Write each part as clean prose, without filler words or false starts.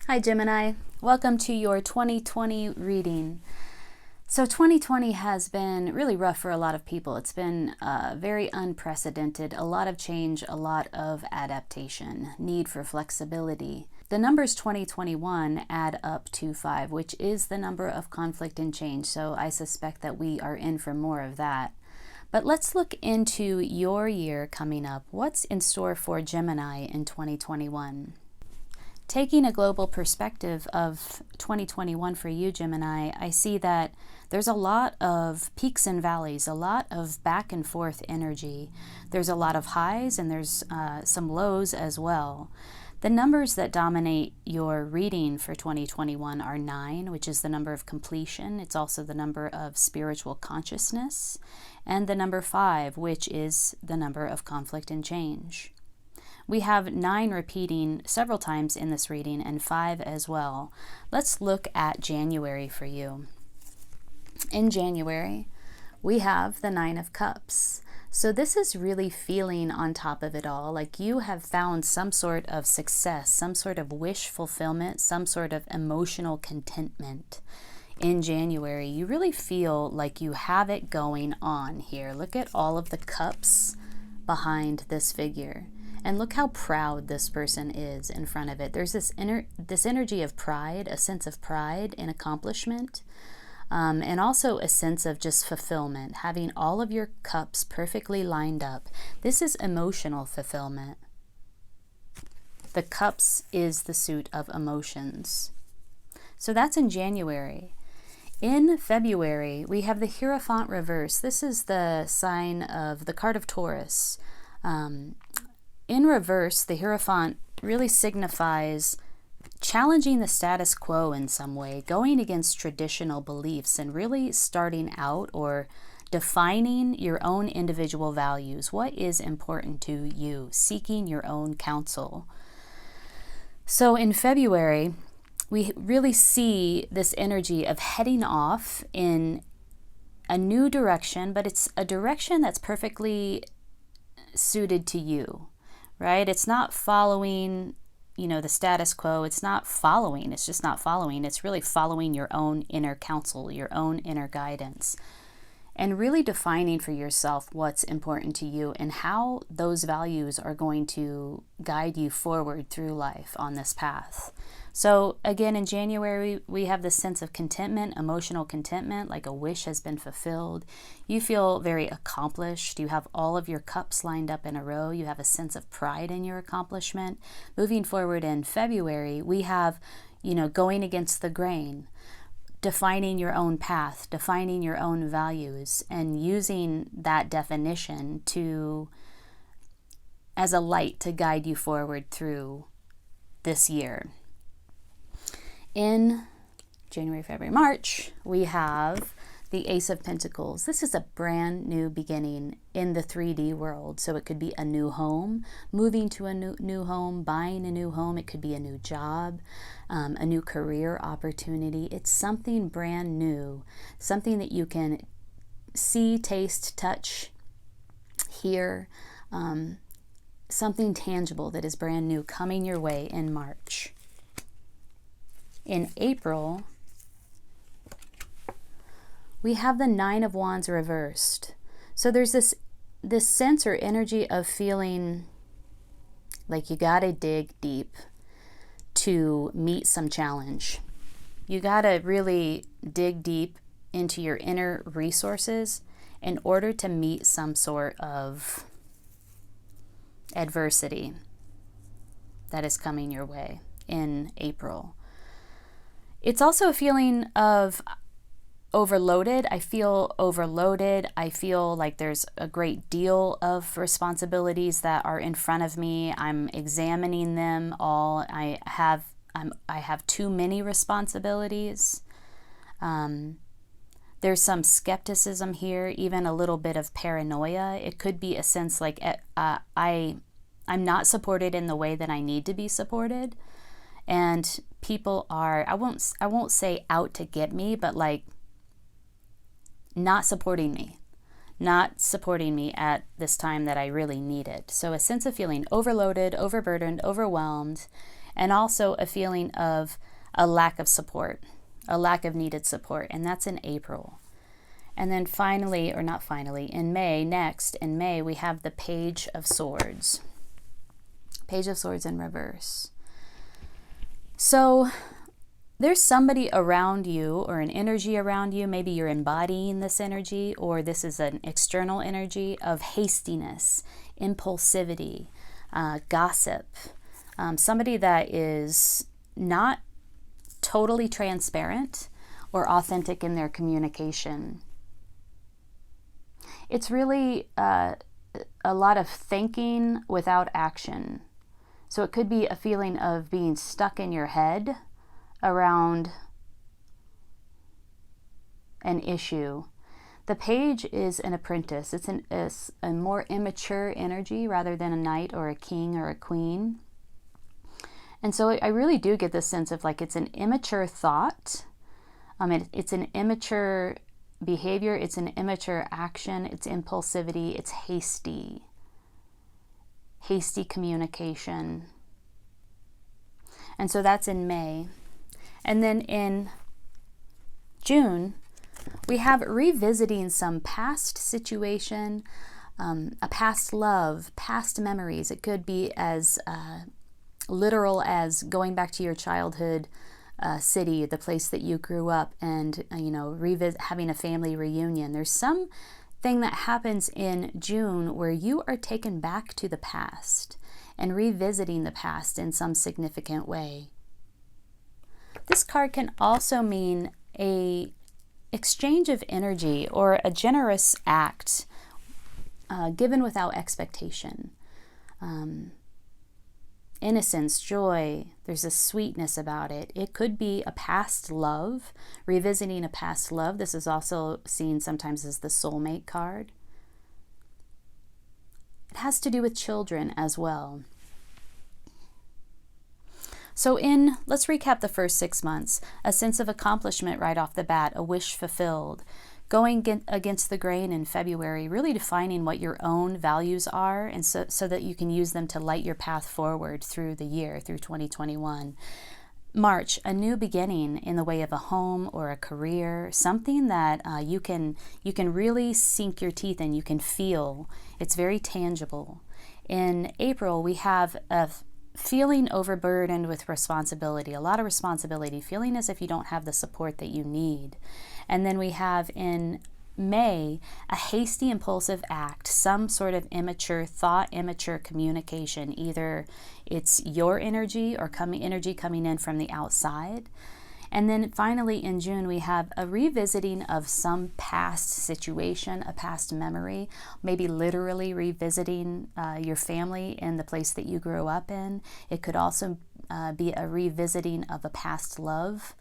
Hi Gemini, welcome to your 2020 reading. So 2020 has been really rough for a lot of people. It's been very unprecedented, a lot of change, a lot of adaptation, need for flexibility. The numbers 2021 add up to 5, which is the number of conflict and change. So I suspect that we are in for more of that. But let's look into your year coming up. What's in store for Gemini in 2021? Taking a global perspective of 2021 for you, Gemini, I see that there's a lot of peaks and valleys, a lot of back and forth energy. There's a lot of highs and there's some lows as well. The numbers that dominate your reading for 2021 are 9, which is the number of completion. It's also the number of spiritual consciousness, and the number 5, which is the number of conflict and change. We have 9 repeating several times in this reading and 5 as well. Let's look at January for you. In January, we have the 9 of Cups. So this is really feeling on top of it all, like you have found some sort of success, some sort of wish fulfillment, some sort of emotional contentment. In January, you really feel like you have it going on here. Look at all of the cups behind this figure. And look how proud this person is in front of it. There's this energy of pride, a sense of pride in accomplishment, and also a sense of just fulfillment, having all of your cups perfectly lined up. This is emotional fulfillment. The cups is the suit of emotions. So that's in January. In February, we have the Hierophant reverse. This is the sign of the card of Taurus. In reverse, the Hierophant really signifies challenging the status quo in some way, going against traditional beliefs and really starting out or defining your own individual values. What is important to you? Seeking your own counsel. So in February, we really see this energy of heading off in a new direction, but it's a direction that's perfectly suited to you. Right? It's not following, the status quo. It's not following. It's just not following. It's really following your own inner counsel, your own inner guidance, and really defining for yourself what's important to you and how those values are going to guide you forward through life on this path. So again, in January, we have this sense of contentment, emotional contentment, like a wish has been fulfilled. You feel very accomplished. You have all of your cups lined up in a row. You have a sense of pride in your accomplishment. Moving forward in February, we have, going against the grain, defining your own path, defining your own values, and using that definition as a light to guide you forward through this year. In January, February, March, we have the Ace of Pentacles. This is a brand new beginning in the 3D world. So it could be a new home, moving to a new home, buying a new home. It could be a new job, a new career opportunity. It's something brand new, something that you can see, taste, touch, hear, something tangible that is brand new coming your way in March. In April, we have the 9 of Wands reversed. So there's this sense or energy of feeling like you gotta dig deep to meet some challenge. You gotta really dig deep into your inner resources in order to meet some sort of adversity that is coming your way in April. It's also a feeling of overloaded. I feel overloaded. I feel like there's a great deal of responsibilities that are in front of me. I'm examining them all. I have too many responsibilities. There's some skepticism here, even a little bit of paranoia. It could be a sense like I'm not supported in the way that I need to be supported. And people are, I won't say out to get me, but like not supporting me at this time that I really need it. So a sense of feeling overloaded, overburdened, overwhelmed, and also a feeling of a lack of support, a lack of needed support, and that's in April. And then finally, or not finally, in May, in May, we have the Page of Swords. Page of Swords in reverse. So there's somebody around you or an energy around you. Maybe you're embodying this energy, or this is an external energy of hastiness, impulsivity, gossip. Somebody that is not totally transparent or authentic in their communication. It's really a lot of thinking without action. So it could be a feeling of being stuck in your head around an issue. The Page is an apprentice. It's a more immature energy rather than a knight or a king or a queen. And so I really do get this sense of like it's an immature thought. It's an immature behavior, it's an immature action, it's impulsivity, it's hasty communication. And so that's in May. And then in June, we have revisiting some past situation, a past love, past memories. It could be as literal as going back to your childhood city, the place that you grew up, and having a family reunion. There's some thing that happens in June where you are taken back to the past and revisiting the past in some significant way. This card can also mean a exchange of energy or a generous act given without expectation. Innocence, joy, there's a sweetness about it. It could be a past love, revisiting a past love. This is also seen sometimes as the soulmate card. It has to do with children as well. So let's recap the first 6 months. A sense of accomplishment right off the bat, a wish fulfilled. Going against the grain in February, really defining what your own values are, and so that you can use them to light your path forward through the year, through 2021. March, a new beginning in the way of a home or a career, something that you can really sink your teeth in, you can feel. It's very tangible. In April, we have a feeling overburdened with responsibility, a lot of responsibility, feeling as if you don't have the support that you need. And then we have in May, a hasty, impulsive act, some sort of immature thought, immature communication. Either it's your energy or energy coming in from the outside. And then finally in June, we have a revisiting of some past situation, a past memory, maybe literally revisiting your family in the place that you grew up in. It could also be a revisiting of a past love.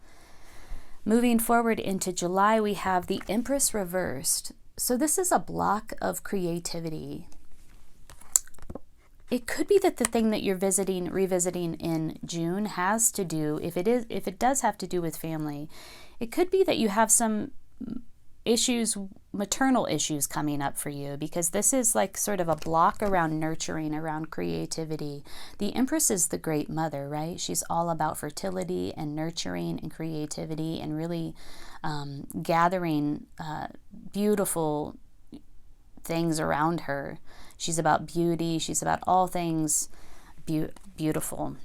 Moving forward into July, we have the Empress reversed. So this is a block of creativity. It could be that the thing that you're revisiting in June has to do, if it does have to do with family, it could be that you have some issues, maternal issues coming up for you, because this is like sort of a block around nurturing, around creativity. The Empress is the great mother, right? She's all about fertility and nurturing and creativity and really gathering beautiful things around her. She's about beauty. She's about all things beautiful.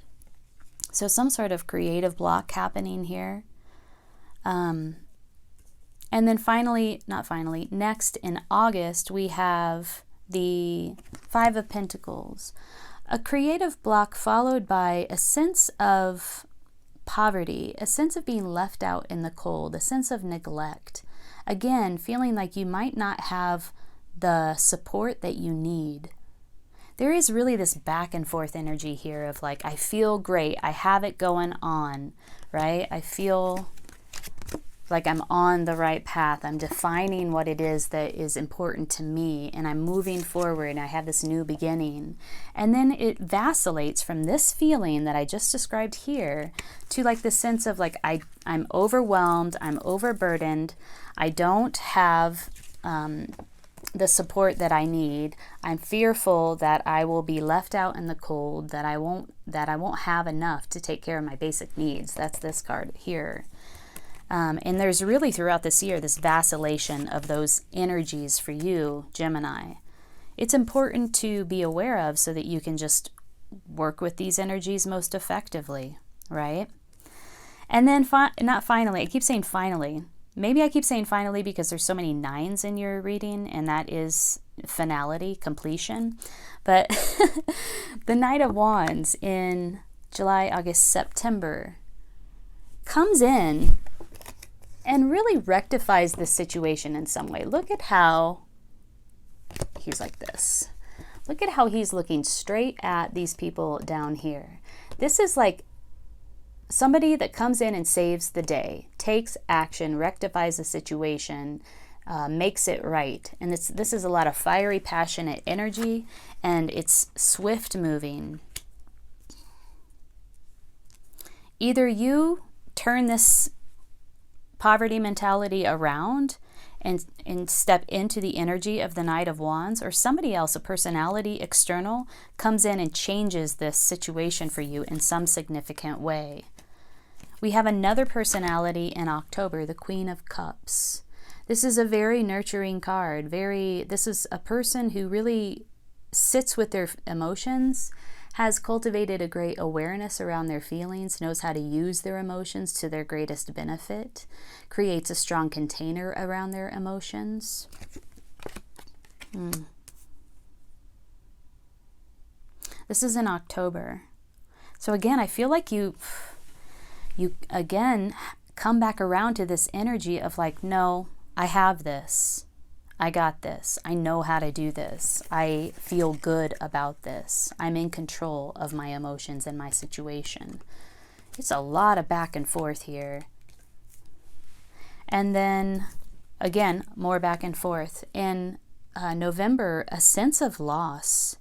So some sort of creative block happening here. And then next in August, we have the Five of Pentacles. A creative block followed by a sense of poverty, a sense of being left out in the cold, a sense of neglect. Again, feeling like you might not have the support that you need. There is really this back and forth energy here of like, I feel great, I have it going on, right? I feel like I'm on the right path. I'm defining what it is that is important to me, and I'm moving forward, and I have this new beginning. And then it vacillates from this feeling that I just described here to like the sense of like, I'm overwhelmed, I'm overburdened, I don't have the support that I need. I'm fearful that I will be left out in the cold, that I won't have enough to take care of my basic needs. That's this card here. And there's really throughout this year this vacillation of those energies for you, Gemini. It's important to be aware of so that you can just work with these energies most effectively, right? And then not finally, I keep saying finally. Maybe I keep saying finally because there's so many 9s in your reading, and that is finality, completion. But the Knight of Wands in July, August, September comes in and really rectifies this situation in some way. Look at how he's like this. Look at how he's looking straight at these people down here. This is like somebody that comes in and saves the day, takes action, rectifies the situation, makes it right. And this is a lot of fiery, passionate energy, and it's swift moving. Either you turn this poverty mentality around and step into the energy of the Knight of Wands, or somebody else, a personality external, comes in and changes this situation for you in some significant way. We have another personality in October, the Queen of Cups. This is a very nurturing card. This is a person who really sits with their emotions, has cultivated a great awareness around their feelings, knows how to use their emotions to their greatest benefit, creates a strong container around their emotions. This is in October. So again, I feel like you again come back around to this energy of like, no, I have this. I got this. I know how to do this. I feel good about this. I'm in control of my emotions and my situation. It's a lot of back and forth here. And then, again, more back and forth. In November, a sense of loss,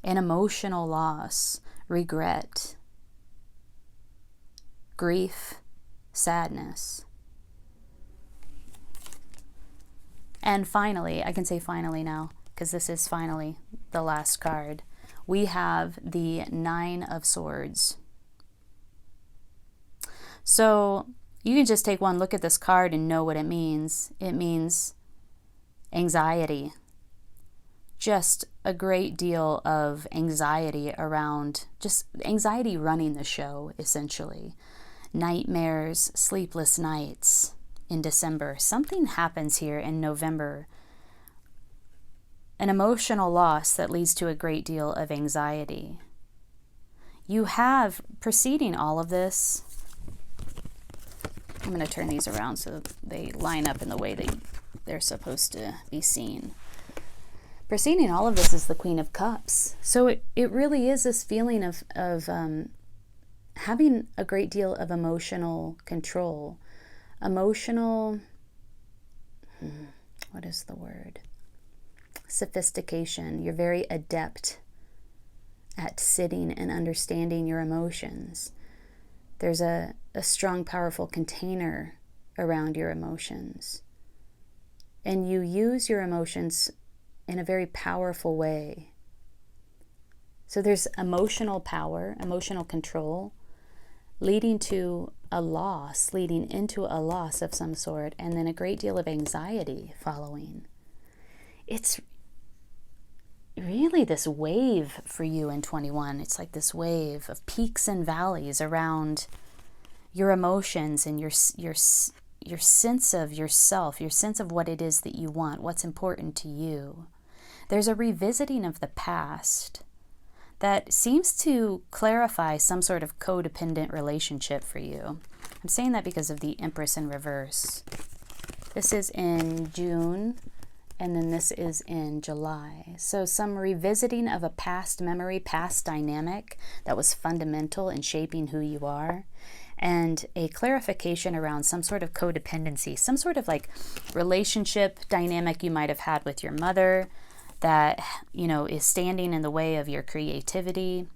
an emotional loss, regret, grief, sadness. And finally, I can say finally now, because this is finally the last card, we have the Nine of Swords. So you can just take one look at this card and know what it means. It means anxiety. Just a great deal of anxiety around, just anxiety running the show, essentially. Nightmares, sleepless nights in December. Something happens here in November. An emotional loss that leads to a great deal of anxiety. You have, preceding all of this, I'm going to turn these around so they line up in the way they're supposed to be seen. Preceding all of this is the Queen of Cups. So it really is this feeling of having a great deal of emotional control. Emotional, what is the word? Sophistication. You're very adept at sitting and understanding your emotions. There's a strong, powerful container around your emotions. And you use your emotions in a very powerful way. So there's emotional power, emotional control, leading to a loss, leading into a loss of some sort, and then a great deal of anxiety following. It's really this wave for you in 21. It's like this wave of peaks and valleys around your emotions and your sense of yourself, your sense of what it is that you want, what's important to you. There's a revisiting of the past that seems to clarify some sort of codependent relationship for you. I'm saying that because of the Empress in reverse. This is in June, and then this is in July. So some revisiting of a past memory, past dynamic that was fundamental in shaping who you are, and a clarification around some sort of codependency, some sort of like relationship dynamic you might have had with your mother that, you know, is standing in the way of your creativity.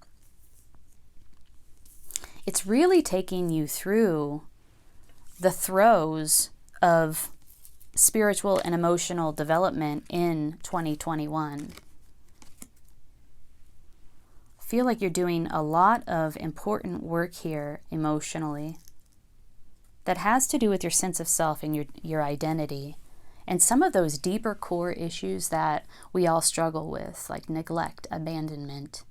It's really taking you through the throes of spiritual and emotional development in 2021. Feel like you're doing a lot of important work here emotionally that has to do with your sense of self and your identity. And some of those deeper core issues that we all struggle with, like neglect, abandonment,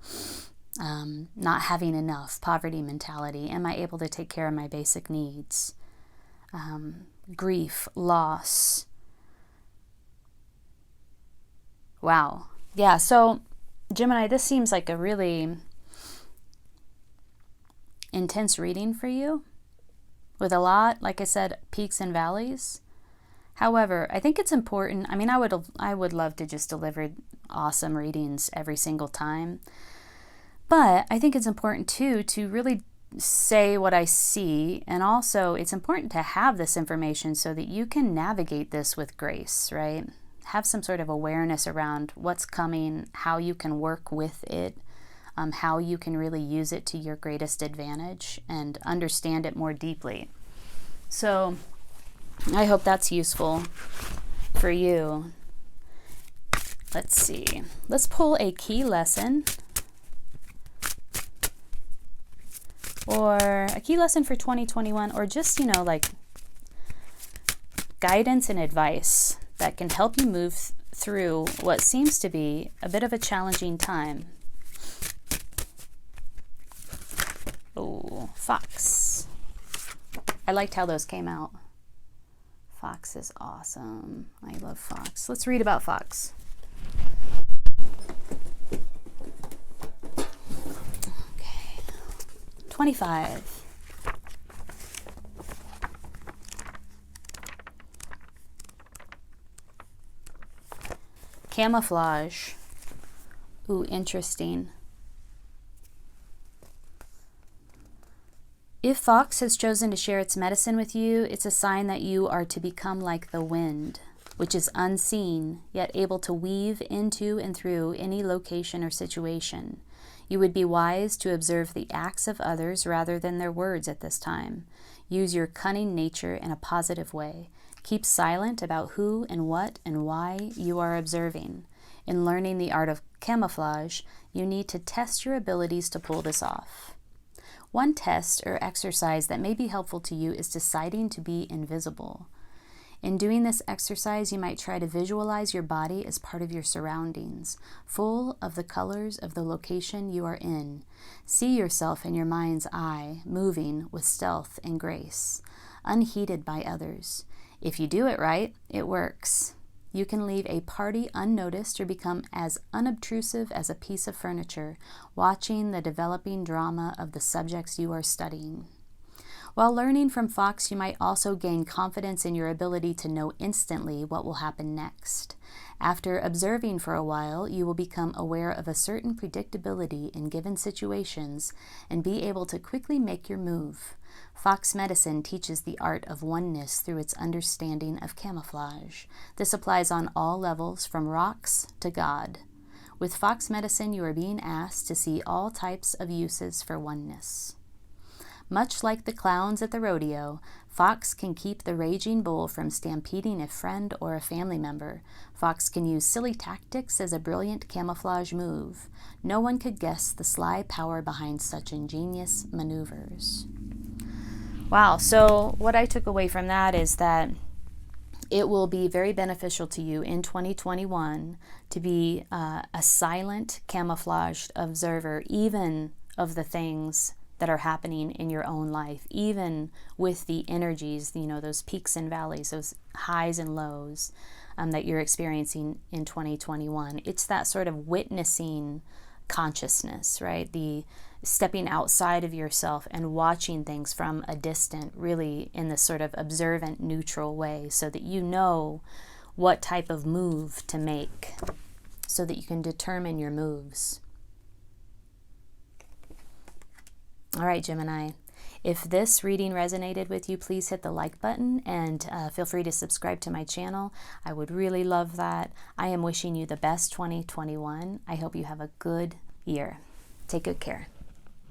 not having enough, poverty mentality. Am I able to take care of my basic needs? Grief, loss. Wow. Yeah, so Gemini, this seems like a really intense reading for you with a lot, like I said, peaks and valleys. However, I think it's important. I mean, I would love to just deliver awesome readings every single time. But I think it's important too to really say what I see, and also it's important to have this information so that you can navigate this with grace, right? Have some sort of awareness around what's coming, how you can work with it, how you can really use it to your greatest advantage and understand it more deeply. So I hope that's useful for you. Let's see. Let's pull a key lesson or a key lesson for 2021, or just, like guidance and advice that can help you move through what seems to be a bit of a challenging time. Oh, Fox. I liked how those came out. Fox is awesome. I love Fox. Let's read about Fox. Okay. 25. Camouflage. Ooh, interesting. If Fox has chosen to share its medicine with you, it's a sign that you are to become like the wind, which is unseen, yet able to weave into and through any location or situation. You would be wise to observe the acts of others rather than their words at this time. Use your cunning nature in a positive way. Keep silent about who and what and why you are observing. In learning the art of camouflage, you need to test your abilities to pull this off. One test or exercise that may be helpful to you is deciding to be invisible. In doing this exercise, you might try to visualize your body as part of your surroundings, full of the colors of the location you are in. See yourself in your mind's eye, moving with stealth and grace, unheeded by others. If you do it right, it works. You can leave a party unnoticed or become as unobtrusive as a piece of furniture, watching the developing drama of the subjects you are studying. While learning from Fox, you might also gain confidence in your ability to know instantly what will happen next. After observing for a while, you will become aware of a certain predictability in given situations and be able to quickly make your move. Fox medicine teaches the art of oneness through its understanding of camouflage. This applies on all levels, from rocks to God. With Fox medicine, you are being asked to see all types of uses for oneness. Much like the clowns at the rodeo, Fox can keep the raging bull from stampeding a friend or a family member. Fox can use silly tactics as a brilliant camouflage move. No one could guess the sly power behind such ingenious maneuvers. Wow, so what I took away from that is that it will be very beneficial to you in 2021 to be a silent, camouflaged observer, even of the things that are happening in your own life, even with the energies, those peaks and valleys, those highs and lows that you're experiencing in 2021. It's that sort of witnessing consciousness, right? The stepping outside of yourself and watching things from a distant, really in this sort of observant, neutral way, so that you know what type of move to make, so that you can determine your moves. All right, Gemini, if this reading resonated with you, please hit the like button and feel free to subscribe to my channel. I would really love that. I am wishing you the best 2021. I hope you have a good year. Take good care.